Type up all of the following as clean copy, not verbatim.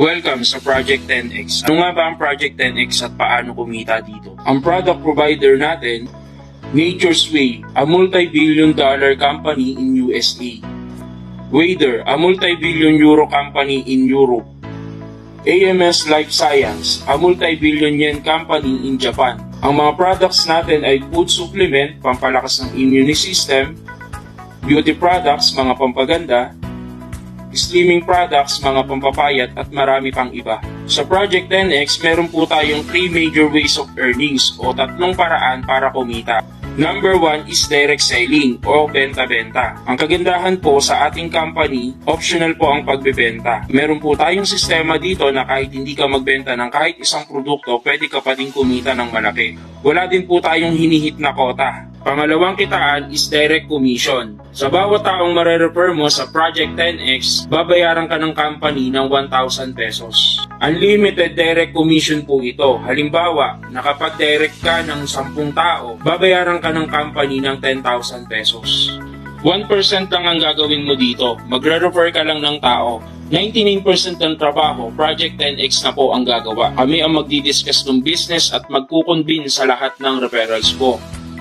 Welcome sa Project 10X. Ano nga ba ang Project 10X at paano kumita dito? Ang product provider natin, Nature's Way, a multi-billion dollar company in USA. Wader, a multi-billion euro company in Europe. AMS Life Science, a multi-billion yen company in Japan. Ang mga products natin ay food supplement, pampalakas ng immune system, beauty products, mga pampaganda, slimming products, mga pampapayat at marami pang iba. Sa Project 10X, meron po tayong 3 major ways of earnings o tatlong paraan para kumita. Number 1 is direct selling o benta-benta. Ang kagandahan po sa ating company, optional po ang pagbebenta. Meron po tayong sistema dito na kahit hindi ka magbenta ng kahit isang produkto, pwede ka pa din kumita ng malaki. Wala din po tayong hinihit na kota. Pangalawang kitaan is direct commission. Sa bawat taong marerefer mo sa Project 10X, babayaran ka ng company ng 1,000 pesos. Unlimited direct commission po ito. Halimbawa, nakapag-direct ka ng 10 tao, babayaran ka ng company ng 10,000 pesos. 1% lang ang gagawin mo dito. Magre-refer ka lang ng tao. 99% ng trabaho, Project 10X na po ang gagawa. Kami ang magdidiscuss ng business at magkukonbin sa lahat ng referrals ko.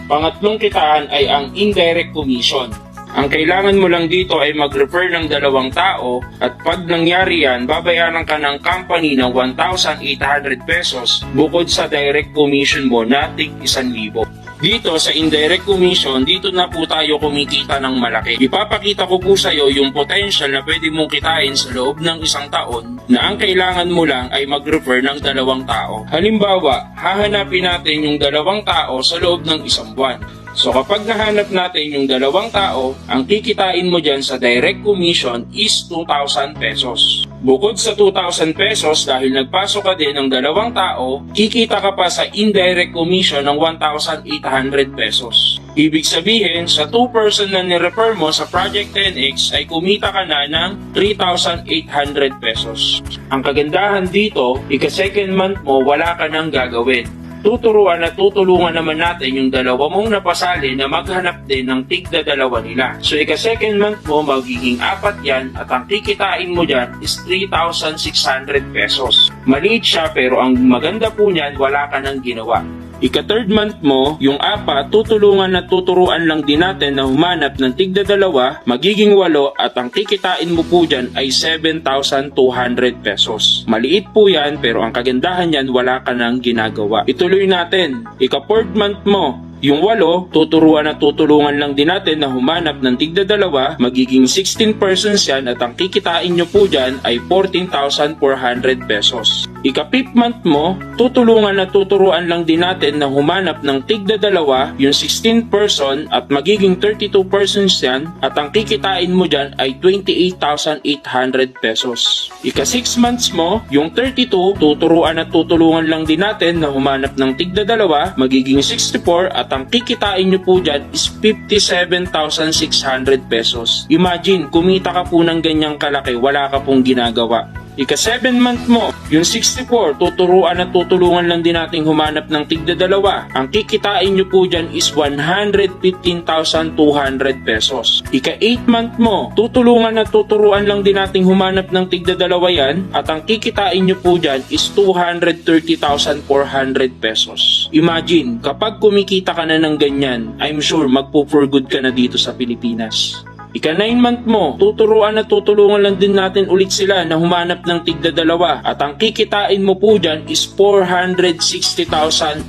Pangatlong kitaan ay ang indirect commission. Ang kailangan mo lang dito ay mag-refer ng 2 tao at pag nangyari yan, babayaran ka ng company ng 1,800 pesos bukod sa direct commission mo na tig 1,000. Dito sa indirect commission, dito na po tayo kumikita ng malaki. Ipapakita ko po sa iyo yung potential na pwede mong kitain sa loob ng 1 taon na ang kailangan mo lang ay mag-refer ng 2 tao. Halimbawa, hahanapin natin yung 2 tao sa loob ng 1 buwan. So kapag nahanap natin yung 2 tao, ang kikitain mo dyan sa direct commission is 2,000 pesos. Bukod sa 2,000 pesos, dahil nagpasok ka din ng 2 tao, kikita ka pa sa indirect commission ng 1,800 pesos. Ibig sabihin, sa 2 person na nirefer mo sa Project 10X ay kumita ka na ng 3,800 pesos. Ang kagandahan dito, ika-second month mo, wala ka nang gagawin. Tuturuan at tutulungan naman natin yung 2 mong napasali na maghanap din ng tigda 2 nila. So ika-second month mo, magiging 4 yan at ang kikitain mo dyan is 3,600 pesos. Maliit siya pero ang maganda po niyan, wala ka nang ginawa. Ika-third month mo, yung 4, tutulungan at tuturuan lang din natin na humanap ng tigda 2, magiging 8 at ang kikitain mo po dyan ay 7,200 pesos. Maliit po yan pero ang kagandahan yan, wala ka nang ginagawa. Ituloy natin. Ika-4th month mo, yung 8, tuturuan at tutulungan lang din natin na humanap ng tigda 2, magiging 16 persons yan at ang kikitain nyo po dyan ay 14,400 pesos. Ika-5th month mo, tutulungan at tuturuan lang din natin na humanap ng tigda 2, yung 16 person at magiging 32 persons yan at ang kikitain mo dyan ay 28,800 pesos. Ika-6 months mo, yung 32, tuturuan at tutulungan lang din natin na humanap ng tigda 2, magiging 64 at ang kikitain nyo po dyan is 57,600 pesos. Imagine, kumita ka po ng ganyang kalaki, wala ka pong ginagawa. Ika-7 month mo, yung 64, tuturuan at tutulungan lang din natin humanap ng tigda 2. Ang kikitain nyo po dyan is 115,200 pesos. Ika-8 month mo, tutulungan at tuturuan lang din natin humanap ng tigda 2 yan at ang kikitain nyo po dyan is 230,400 pesos. Imagine, kapag kumikita ka na ng ganyan, I'm sure magpo-for good ka na dito sa Pilipinas. Ika-9 month mo, tuturuan at tutulungan lang din natin ulit sila na humanap ng tigda 2 at ang kikitain mo po dyan is 460,800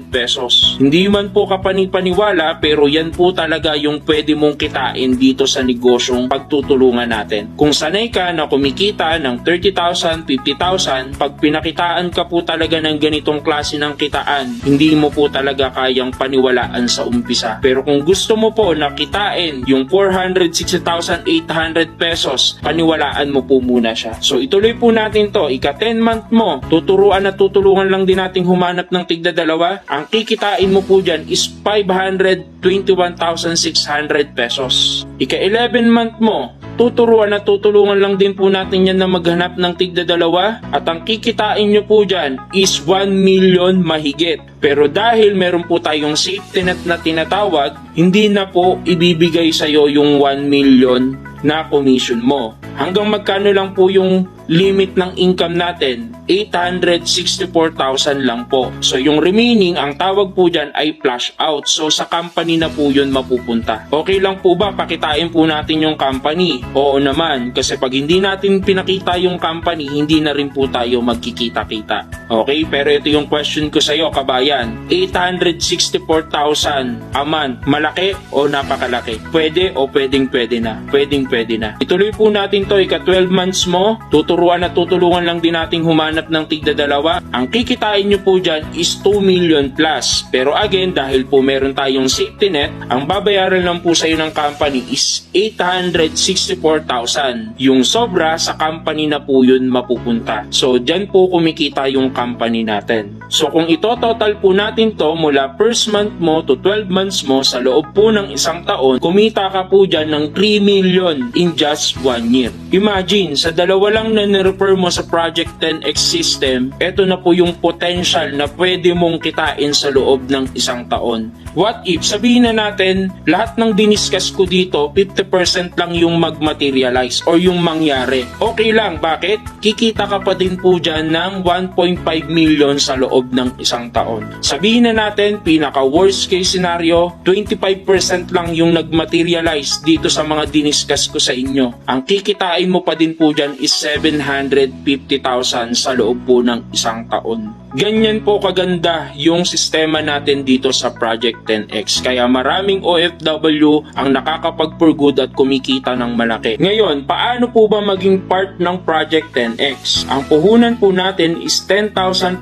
pesos. Hindi man po kapani-paniwala pero yan po talaga yung pwede mong kitain dito sa negosyong pagtutulungan natin. Kung sanay ka na kumikita ng 30,000, 50,000, pag pinakitaan ka po talaga ng ganitong klase ng kitaan, hindi mo po talaga kayang paniwalaan sa umpisa. Pero kung gusto mo po na kitain yung 460,800 pesos, paniwalaan mo po muna siya. So ituloy po natin to. Ika-10 month mo, tuturuan at tutulungan lang din nating humanap ng tigda 2. Ang kikitain mo po dyan is 521,600 pesos. Ika-11 month mo, tuturuan at tutulungan lang din po natin yan na maghanap ng tigda 2 at ang kikitain nyo po dyan is 1 million mahigit. Pero dahil meron po tayong safety net na tinatawag, hindi na po ibibigay sa'yo yung 1 million na commission mo. Hanggang magkano lang po yung limit ng income natin, 864,000 lang po. So yung remaining, ang tawag po dyan ay flush out. So sa company na po yun mapupunta. Okay lang po ba pakitain po natin yung company? Oo naman, kasi pag hindi natin pinakita yung company, hindi na rin po tayo magkikita-kita. Okay, pero ito yung question ko sa iyo, kabayan. 864,000 a month, malaki o napakalaki? Pwede o pwedeng-pwede na? Pwedeng-pwede na. Ituloy po natin to, ika 12 months mo, tuturuan at tutulungan lang din nating humanap ng tigda-dalawa. Ang kikitain nyo po dyan is 2 million plus. Pero again, dahil po meron tayong safety net, ang babayaran lang po sa iyo ng company is 864,000. Yung sobra sa company na po yun mapupunta. So, dyan po kumikita yung company natin. So, kung ito-total po natin to mula first month mo to 12 months mo sa loob po ng isang taon, kumita ka po dyan ng 3 million in just 1 year. Imagine, sa dalawa lang na nirefer mo sa Project 10X system, eto na po yung potential na pwede mong kitain sa loob ng isang taon. What if, sabihin na natin, lahat ng diniscuss ko dito, 50% lang yung mag-materialize or yung mangyari. Okay lang, bakit? Kikita ka pa din po dyan ng 1.5 million sa loob ng isang taon. Sabihin na natin, pinaka worst case scenario, 25% lang yung nag-materialize dito sa mga diniscuss ko sa inyo. Ang kikitain mo pa din po dyan is 750,000 sa loob po ng isang taon. Ganyan po kaganda yung sistema natin dito sa Project 10X. Kaya maraming OFW ang nakakapag-for good at kumikita ng malaki. Ngayon, paano po ba maging part ng Project 10X? Ang puhunan po natin is 10,500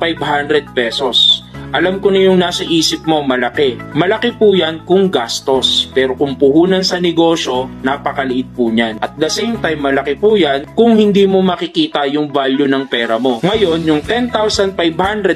pesos. Alam ko na yung nasa isip mo, malaki. Malaki po yan kung gastos. Pero kung puhunan sa negosyo, napakaliit po niyan. At the same time, malaki po yan kung hindi mo makikita yung value ng pera mo. Ngayon, yung 10,500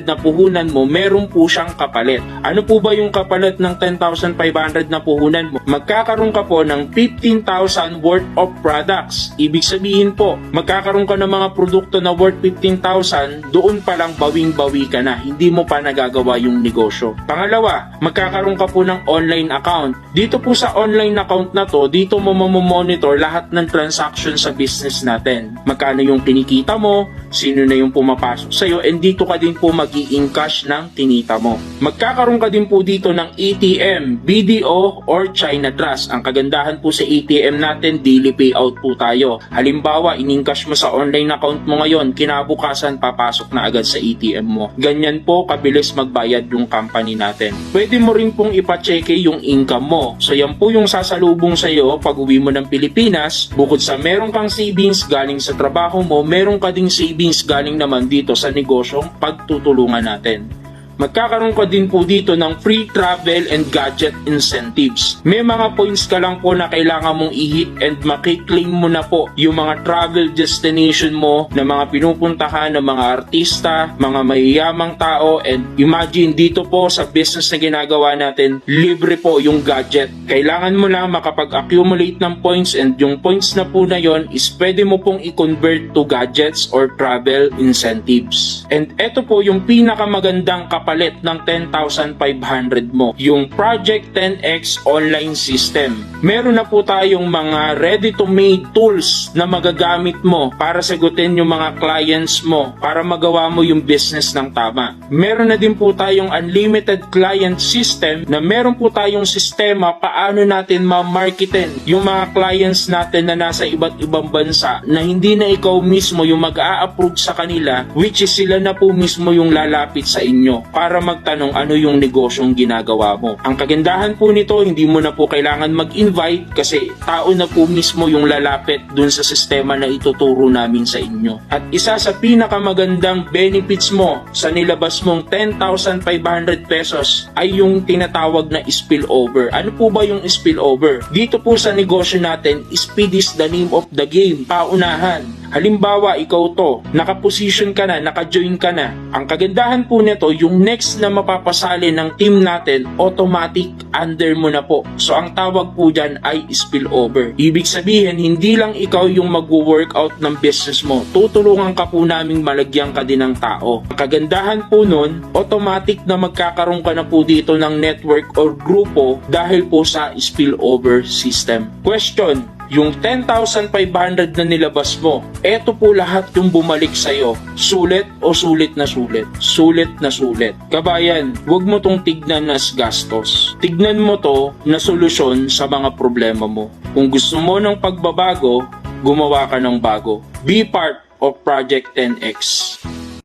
na puhunan mo, meron po siyang kapalit. Ano po ba yung kapalit ng 10,500 na puhunan mo? Magkakaroon ka po ng 15,000 worth of products. Ibig sabihin po, magkakaroon ka ng mga produkto na worth 15,000, doon pa lang bawing-bawi ka na. Hindi mo pa nagagawa yung negosyo. Pangalawa, magkakaroon ka po ng online account. Dito po sa online account na to, dito mo mamomonitor lahat ng transaction sa business natin. Magkano yung kinikita mo, sino na yung pumapasok sa'yo, and dito ka din po mag-i-encash ng kinita mo. Magkakaroon ka din po dito ng ATM, BDO, or China Trust. Ang kagandahan po sa ATM natin, daily payout po tayo. Halimbawa, in-encash mo sa online account mo ngayon, kinabukasan papasok na agad sa ATM mo. Ganyan po kabilis magbayad yung company natin. Pwede mo rin pong ipacheque yung income mo. So yan po yung sasalubong sa iyo pag uwi mo ng Pilipinas. Bukod sa meron kang savings galing sa trabaho mo, meron ka ding savings galing naman dito sa negosyong pagtutulungan natin. Magkakaroon ka din po dito ng free travel and gadget incentives. May mga points ka lang po na kailangan mong i-hit and makiklaim mo na po yung mga travel destination mo na mga pinupuntahan ng mga artista, mga mayayamang tao, and imagine dito po sa business na ginagawa natin, libre po yung gadget. Kailangan mo lang makapag-accumulate ng points, and yung points na po na yon is pwede mo pong i-convert to gadgets or travel incentives. And eto po yung pinakamagandang kapalit ng 10,500 mo, yung Project 10X online system. Meron na po tayong mga ready-to-made tools na magagamit mo para sagutin yung mga clients mo para magawa mo yung business ng tama. Meron na din po tayong unlimited client system na meron po tayong sistema paano natin ma-marketin yung mga clients natin na nasa iba't ibang bansa na hindi na ikaw mismo yung mag-a-approve sa kanila, which is sila na po mismo yung lalapit sa inyo para magtanong ano yung negosyong ginagawa mo. Ang kagandahan po nito, hindi mo na po kailangan mag-invite kasi tao na po mismo yung lalapit dun sa sistema na ituturo namin sa inyo. At isa sa pinakamagandang benefits mo sa nilabas mong 10,500 pesos ay yung tinatawag na spillover. Ano po ba yung spillover? Dito po sa negosyo natin, speed is the name of the game. Paunahan. Halimbawa, ikaw to, nakaposition ka na, naka-join ka na. Ang kagandahan po nito, yung next na mapapasali ng team natin, automatic under mo na po. So, ang tawag po dyan ay spillover. Ibig sabihin, hindi lang ikaw yung mag-workout ng business mo. Tutulungan ka po naming malagyan ka din ng tao. Ang kagandahan po nun, automatic na magkakaroon ka na po dito ng network or grupo dahil po sa spillover system. Question, Yung 10,500 na nilabas mo, eto po lahat yung bumalik sa'yo. Sulit o sulit na sulit? Sulit na sulit. Kabayan, huwag mo tong tignan as gastos. Tignan mo to na solusyon sa mga problema mo. Kung gusto mo ng pagbabago, gumawa ka ng bago. Be part of Project 10X.